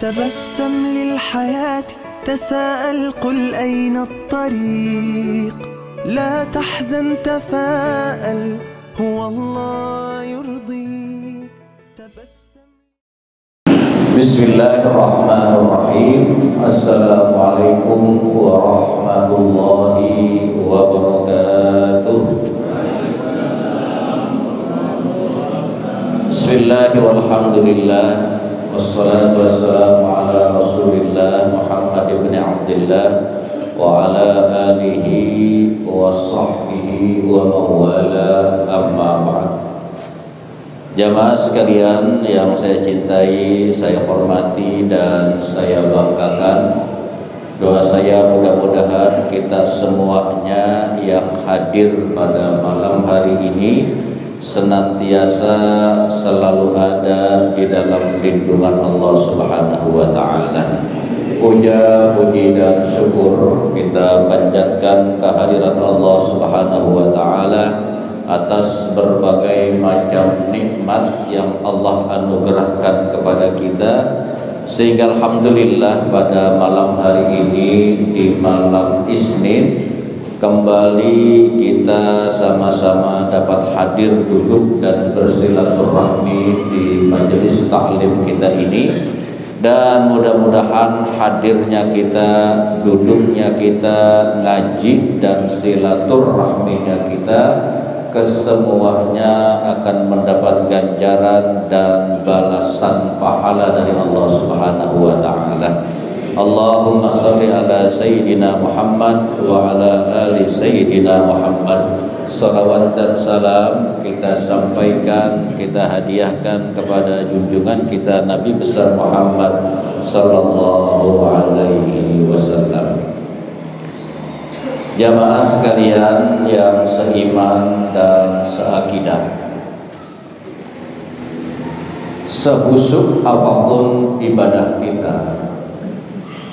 تبسم للحياة، تساءل قل أين الطريق، لا تحزن تفاءل هو الله يرضيك. بسم الله الرحمن الرحيم. السلام عليكم ورحمة الله وبركاته. بسم الله والحمد لله والصلاة والسلام على رسول الله محمد بن عبد الله وعلى آله وصحبه ومن والاه, amma ba'd. Jamaah sekalian yang saya cintai, saya hormati dan saya banggakan, doa saya mudah-mudahan kita semuanya yang hadir pada malam hari ini senantiasa selalu ada di dalam lindungan Allah Subhanahu wa taala. Puja, puji dan syukur kita panjatkan kehadirat Allah Subhanahu wa taala atas berbagai macam nikmat yang Allah anugerahkan kepada kita, sehingga alhamdulillah pada malam hari ini di malam Isnin kembali kita sama-sama dapat hadir duduk dan bersilaturahmi di majelis taklim kita ini, dan mudah-mudahan hadirnya kita, duduknya kita, ngaji dan silaturahminya kita kesemuanya akan mendapat ganjaran dan balasan pahala dari Allah Subhanahu wa taala. Allahumma salli ala Sayyidina Muhammad wa ala ali Sayyidina Muhammad. Salawat dan salam kita sampaikan, kita hadiahkan kepada junjungan kita Nabi besar Muhammad sallallahu alaihi wasallam. Jamaah sekalian yang seiman dan seakidah, sehusuk apapun ibadah kita,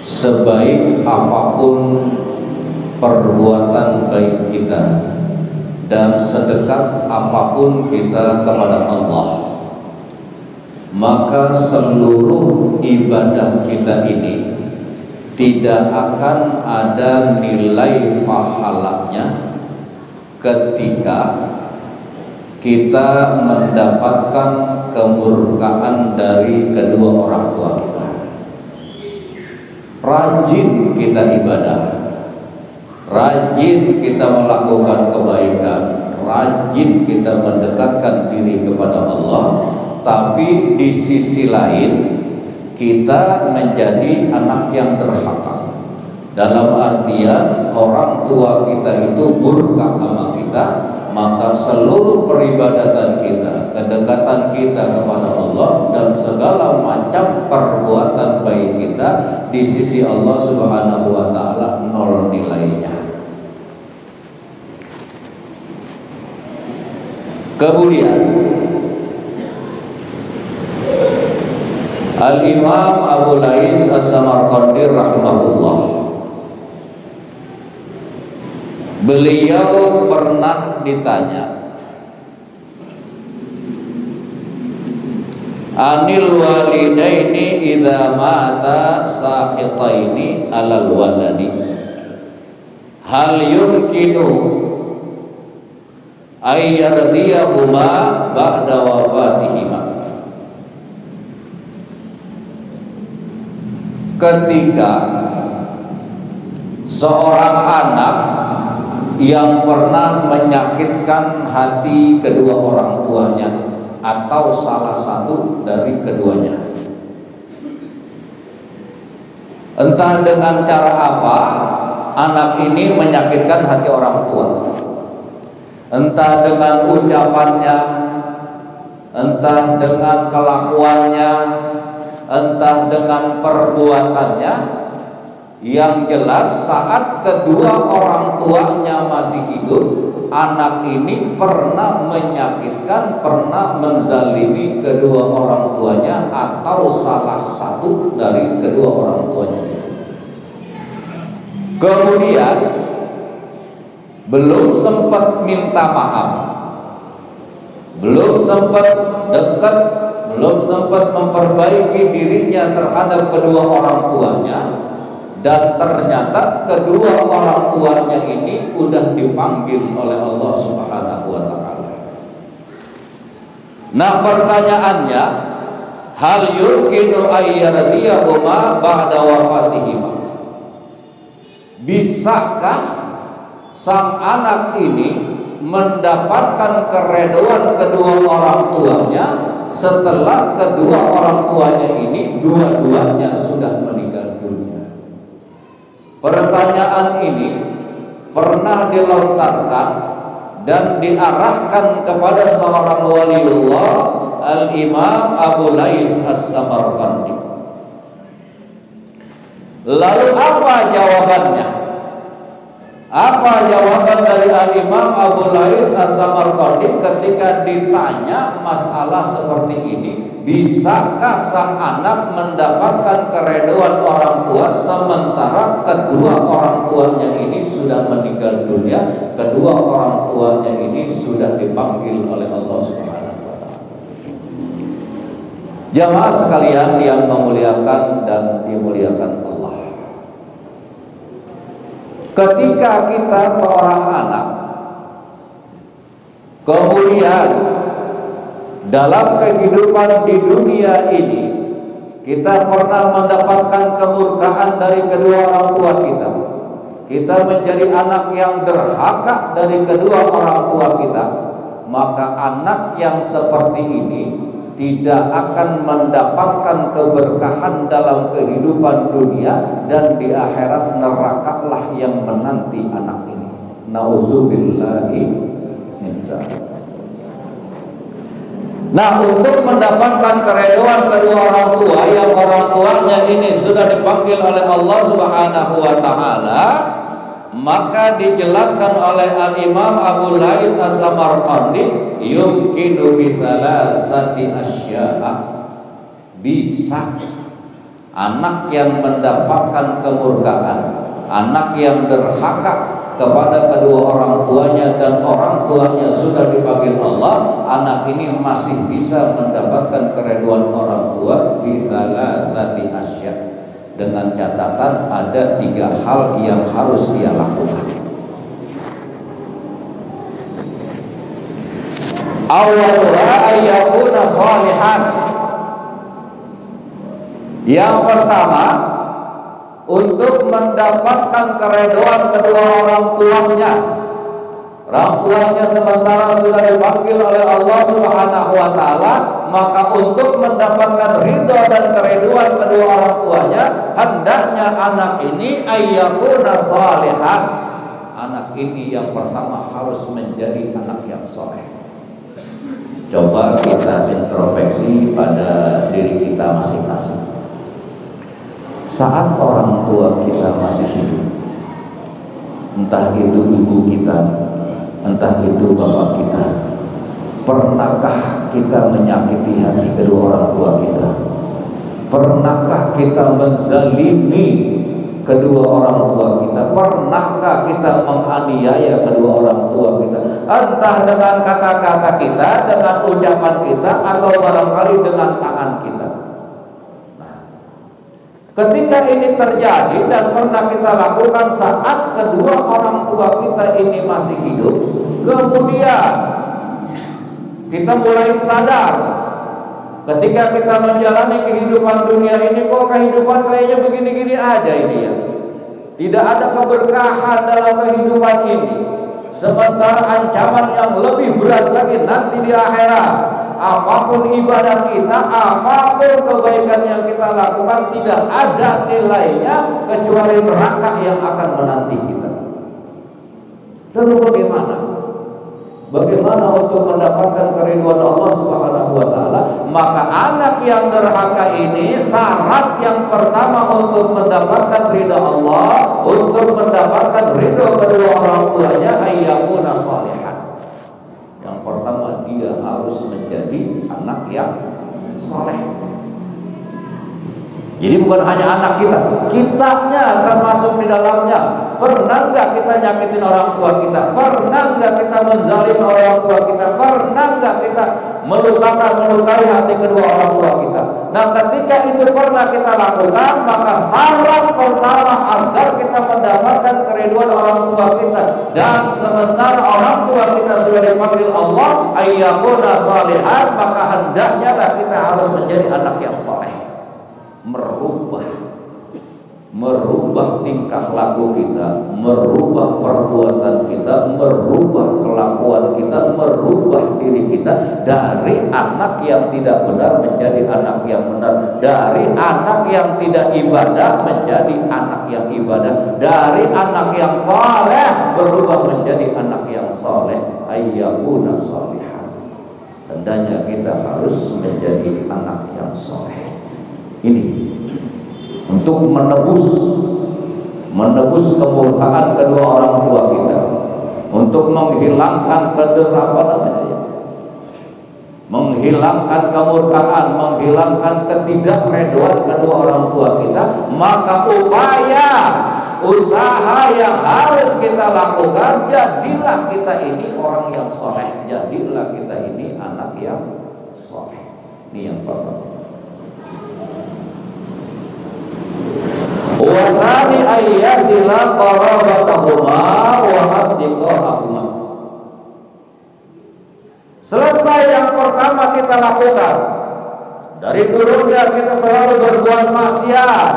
sebaik apapun perbuatan baik kita, dan sedekat apapun kita kepada Allah, maka seluruh ibadah kita ini tidak akan ada nilai pahalanya ketika kita mendapatkan kemurkaan dari kedua orang tua kita. Rajin kita ibadah, rajin kita melakukan kebaikan, rajin kita mendekatkan diri kepada Allah, tapi di sisi lain kita menjadi anak yang durhaka. Dalam artian orang tua kita itu murka sama kita, maka seluruh peribadatan kita, kedekatan kita kepada Allah dan segala macam perbuatan baik kita di sisi Allah Subhanahu wa taala nol nilainya. Kemudian Al-Imam Abu Lais As-Samarqandi rahimahullah, beliau pernah ditanya, anil walidaini idza mata sakhitaini alal waladi hal yumkinu ay yardiyahuma ba'da wafatihima. Ketika seorang anak yang pernah menyakitkan hati kedua orang tuanya atau salah satu dari keduanya, entah dengan cara apa anak ini menyakitkan hati orang tua, entah dengan ucapannya, entah dengan kelakuannya, entah dengan perbuatannya, yang jelas saat kedua orang tuanya masih hidup, anak ini pernah menyakitkan, pernah menzalimi kedua orang tuanya atau salah satu dari kedua orang tuanya. Kemudian belum sempat minta maaf, belum sempat dekat, belum sempat memperbaiki dirinya terhadap kedua orang tuanya, dan ternyata kedua orang tuanya ini udah dipanggil oleh Allah Subhanahu wa taala. Nah, pertanyaannya, hal yumkinu ayyardiyahuma ba'da wafatihima? Bisakah sang anak ini mendapatkan keredoan kedua orang tuanya setelah kedua orang tuanya ini dua-duanya sudah meninggal dunia? Pertanyaan ini pernah dilontarkan dan diarahkan kepada seorang waliullah, Al-Imam Abu Lais As-Samarqandi. Lalu apa jawabannya? Apa jawaban dari Al-Imam Abu Lais As-Samarqandi ketika ditanya masalah seperti ini? Bisakah sang anak mendapatkan keredoan orang tua sementara kedua orang tuanya ini sudah meninggal dunia, kedua orang tuanya ini sudah dipanggil oleh Allah Subhanahu wa taala? Jamaah sekalian yang memuliakan dan dimuliakan Allah, ketika kita seorang anak kemudian dalam kehidupan di dunia ini kita pernah mendapatkan kemurkaan dari kedua orang tua kita, kita menjadi anak yang derhaka dari kedua orang tua kita, maka anak yang seperti ini tidak akan mendapatkan keberkahan dalam kehidupan dunia, dan di akhirat nerakalah yang menanti anak ini. Nauzubillahi min dzalik. Nah, untuk mendapatkan keredoan kedua orang tua yang orang tuanya ini sudah dipanggil oleh Allah Subhanahu wa taala, maka dijelaskan oleh Al-Imam Abu Lais As-Samarqandi, yumkinu bi thalathati asya'a. Bisa anak yang mendapatkan kemurkaan, anak yang derhaka kepada kedua orang tuanya dan orang tuanya sudah dipanggil Allah, anak ini masih bisa mendapatkan keredoan orang tua bi thalathati asya', dengan catatan ada 3 hal yang harus dia lakukan. Awwaluha ayyakuna shalihan. Yang pertama, untuk mendapatkan keredoan kedua orang tuanya, orang tuanya sementara sudah dipanggil oleh Allah Subhanahu wa taala, maka untuk mendapatkan ridha dan keredoan kedua orang tuanya, hendaknya anak ini ayyakuna shalihan. Anak ini yang pertama harus menjadi anak yang soleh. Coba kita introspeksi pada diri kita masing-masing. Saat orang tua kita masih hidup, entah itu ibu kita, entah itu bapak kita, pernahkah kita menyakiti hati kedua orang tua kita? Pernahkah kita menzalimi kedua orang tua kita? Pernahkah kita menganiaya kedua orang tua kita? Entah dengan kata-kata kita, dengan ucapan kita, atau barangkali dengan tangan kita. Ketika ini terjadi dan pernah kita lakukan saat kedua orang tua kita ini masih hidup, kemudian kita mulai sadar ketika kita menjalani kehidupan dunia ini, kok kehidupan kayaknya begini-gini aja ini ya, tidak ada keberkahan dalam kehidupan ini, sementara ancaman yang lebih berat lagi nanti di akhirat. Apapun ibadah kita, apapun kebaikan yang kita lakukan, tidak ada nilainya kecuali neraka yang akan menanti kita. Lalu bagaimana? Bagaimana untuk mendapatkan keridhaan Allah Subhanahu wa taala? Maka anak yang derhaka ini, syarat yang pertama untuk mendapatkan ridha Allah, untuk mendapatkan ridha kedua orang tuanya, ayyakuna shalihan. Yang pertama, dia harus menjadi anak yang saleh. Jadi bukan hanya anak kita, kitanya termasuk di dalamnya. Pernah nggak kita nyakitin orang tua kita? Pernah nggak kita menzalim orang tua kita? Pernah nggak kita melukai hati kedua orang tua kita? Nah, ketika itu pernah kita lakukan, maka syarat pertama agar kita mendapatkan keriduan orang tua kita, dan sementara orang tua kita sudah dipanggil Allah ayyakuna salihan, maka hendaknya lah kita harus menjadi anak yang saleh. Merubah tingkah laku kita, merubah perbuatan kita, merubah kelakuan kita, merubah diri kita dari anak yang tidak benar menjadi anak yang benar, dari anak yang tidak ibadah menjadi anak yang ibadah, dari anak yang saleh berubah menjadi anak yang saleh. Ayyakuna shalihan. Hendaknya kita harus menjadi anak yang saleh. Ini untuk menebus kemurkaan kedua orang tua kita, untuk menghilangkan menghilangkan kemurkaan, menghilangkan ketidakredoan kedua orang tua kita, maka usaha yang harus kita lakukan, jadilah kita ini orang yang soleh, jadilah kita ini anak yang soleh. Ini yang pertama. Wa thani ayyasila qarabatahuma wa asdiqahuma. Selesai yang pertama kita lakukan. Dari dulunya kita selalu berbuat maksiat,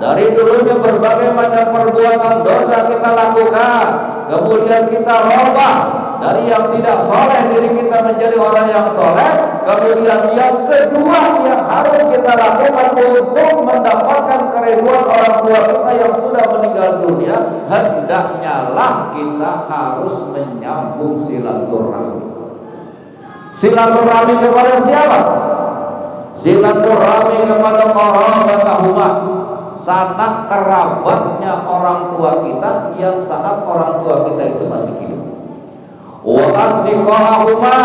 dari dulunya berbagai macam perbuatan dosa kita lakukan, kemudian kita rubah dari yang tidak soleh diri kita menjadi orang yang soleh. Kemudian yang kedua yang harus kita lakukan untuk mendapatkan keriduan orang tua kita yang sudah meninggal dunia, hendaknya lah kita harus menyambung silaturahmi. Silaturahmi kepada siapa? Silaturahmi kepada qarabatahuma, sanak kerabatnya orang tua kita yang saat orang tua kita itu masih hidup. Wa asdiqahuma,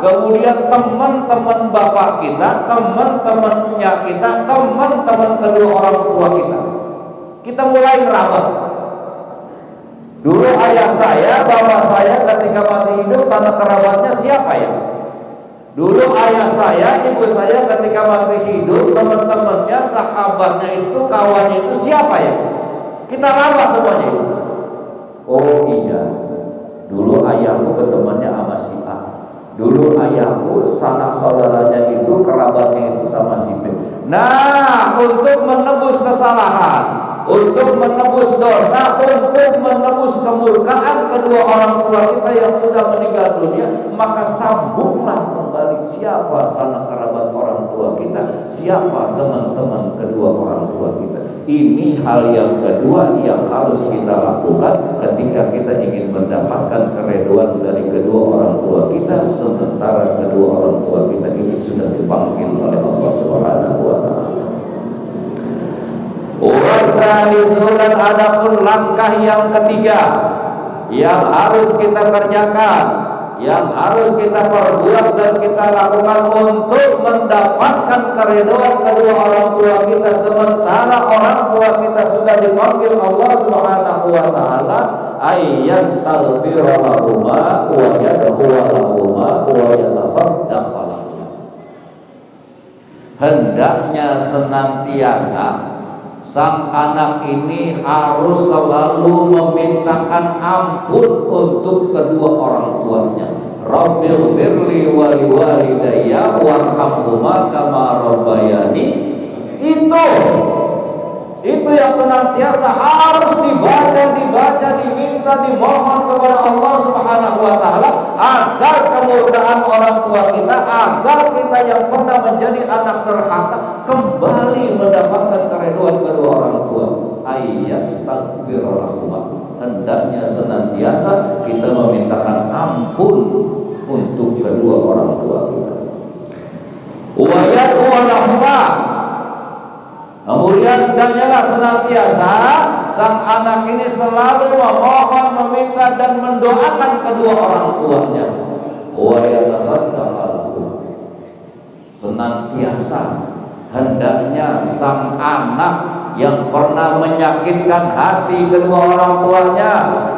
kemudian teman-teman bapak kita, teman-temannya kita, teman-teman kedua orang tua kita, kita mulai merabah. Dulu ayah saya, bapak saya ketika masih hidup, sanak kerabatnya siapa ya? Dulu ayah saya, ibu saya ketika masih hidup, teman-temannya, sahabatnya itu, kawannya itu siapa ya? Kita rabah semuanya itu. Oh iya, dulu ayahku bertemannya sama si A. Dulu ayahku sanak saudaranya itu, kerabatnya itu sama si B. Nah, untuk menebus kesalahan, untuk menebus dosa, untuk menebus kemurkaan kedua orang tua kita yang sudah meninggal dunia, maka sambunglah kembali siapa sanak kerabat orang tua kita, siapa teman-teman kedua orang tua kita. Ini hal yang kedua yang harus kita lakukan ketika kita ingin mendapatkan keredoan dari kedua orang tua kita, sementara kedua orang tua kita ini sudah dipanggil oleh Allah Subhanahu wa Ta'ala. Dan adapun langkah yang ketiga yang harus kita kerjakan, yang harus kita perbuat dan kita lakukan untuk mendapatkan keridhaan kedua orang tua kita, sementara orang tua kita sudah dipanggil Allah Subhanahu wa Ta'ala, ayyastalbira lahuma wa yad'u lahuma wa yatasaddaq lahuma. Hendaknya senantiasa sang anak ini harus selalu memintakan ampun untuk kedua orang tuanya. Rabbighfirli wa liwalidayya warhamhuma kama rabbayani. Itu yang senantiasa harus dibaca, diminta, dimohon kepada Allah Subhanahu wa Ta'ala, agar kemurkaan orang tua kita, agar kita yang pernah menjadi anak durhaka kembali mendapatkan keridhaan kedua orang tua. Ayyastaghfirullah, hendaknya senantiasa kita memintakan ampun untuk kedua orang tua kita. Wa yad'u lahuma, kemudian hendaknya senantiasa sang anak ini selalu memohon, meminta dan mendoakan kedua orang tuanya. Wa yatasaddaq lahum, senantiasa hendaknya sang anak yang pernah menyakitkan hati kedua orang tuanya,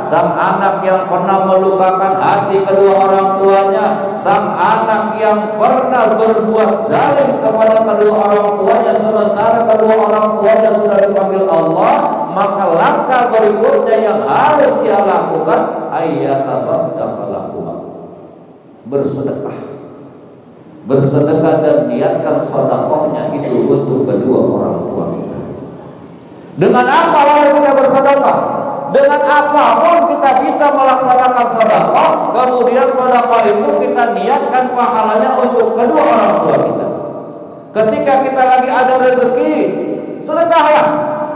sang anak yang pernah melukakan hati kedua orang tuanya, sang anak yang pernah berbuat zalim kepada kedua orang tuanya sementara kedua orang tuanya sudah dipanggil Allah, maka langkah berikutnya yang harus dia lakukan ayyatasaddaqa lahuma, bersedekah dan niatkan sedekahnya itu untuk kedua orang tua kita. Dengan apa lalu kita bersedekah? Dengan apapun kita bisa melaksanakan sedekah, kemudian sedekah itu kita niatkan pahalanya untuk kedua orang tua kita. Ketika kita lagi ada rezeki, sedekahlah,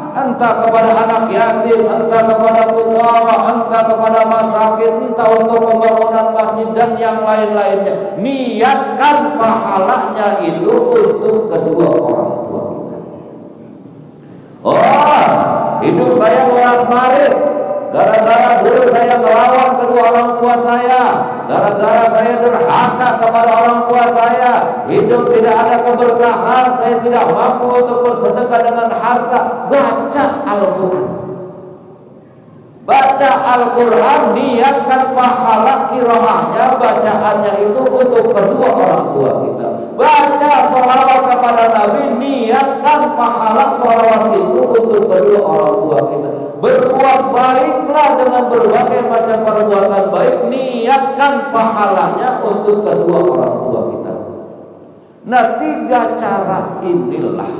entah kepada anak yatim, entah kepada fuqara, entah kepada masakin, entah untuk pembangunan masjid dan yang lain-lainnya. Niatkan pahalanya itu untuk kedua orang tua kita. Oh, hidup saya bolak-balik gara-gara dulu saya melawan kedua orang tua saya, gara-gara saya durhaka kepada orang tua saya, hidup tidak ada keberkahan, saya tidak mampu untuk bersedekah dengan harta. Baca Al-Quran, baca Al-Quran, niatkan pahala qiraahnya, bacaannya itu untuk kedua orang tua kita. Baca sholawat kepada Nabi, niatkan pahala sholawat itu untuk kedua orang tua kita. Berbuat baiklah dengan berbagai macam perbuatan baik, niatkan pahalanya untuk kedua orang tua kita. Nah, 3 cara inilah,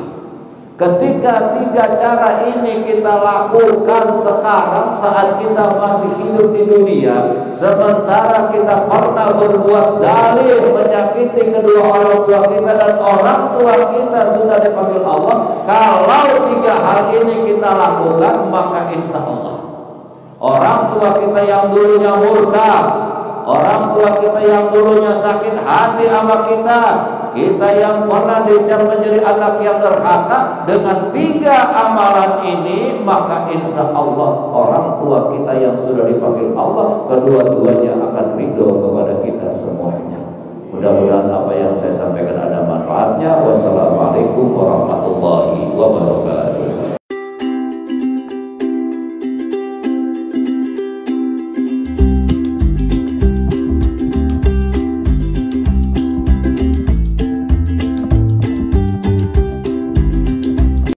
ketika 3 cara ini kita lakukan sekarang saat kita masih hidup di dunia, sementara kita pernah berbuat zalim, menyakiti kedua orang tua kita dan orang tua kita sudah dipanggil Allah, kalau 3 hal ini kita lakukan, maka insya Allah orang tua kita yang dulunya murka, orang tua kita yang dulunya sakit hati sama kita yang pernah dicap menjadi anak yang durhaka, dengan 3 amalan ini maka insya Allah orang tua kita yang sudah dipanggil Allah kedua-duanya akan ridho kepada kita semuanya. Mudah-mudahan apa yang saya sampaikan ada manfaatnya. Wassalamualaikum warahmatullahi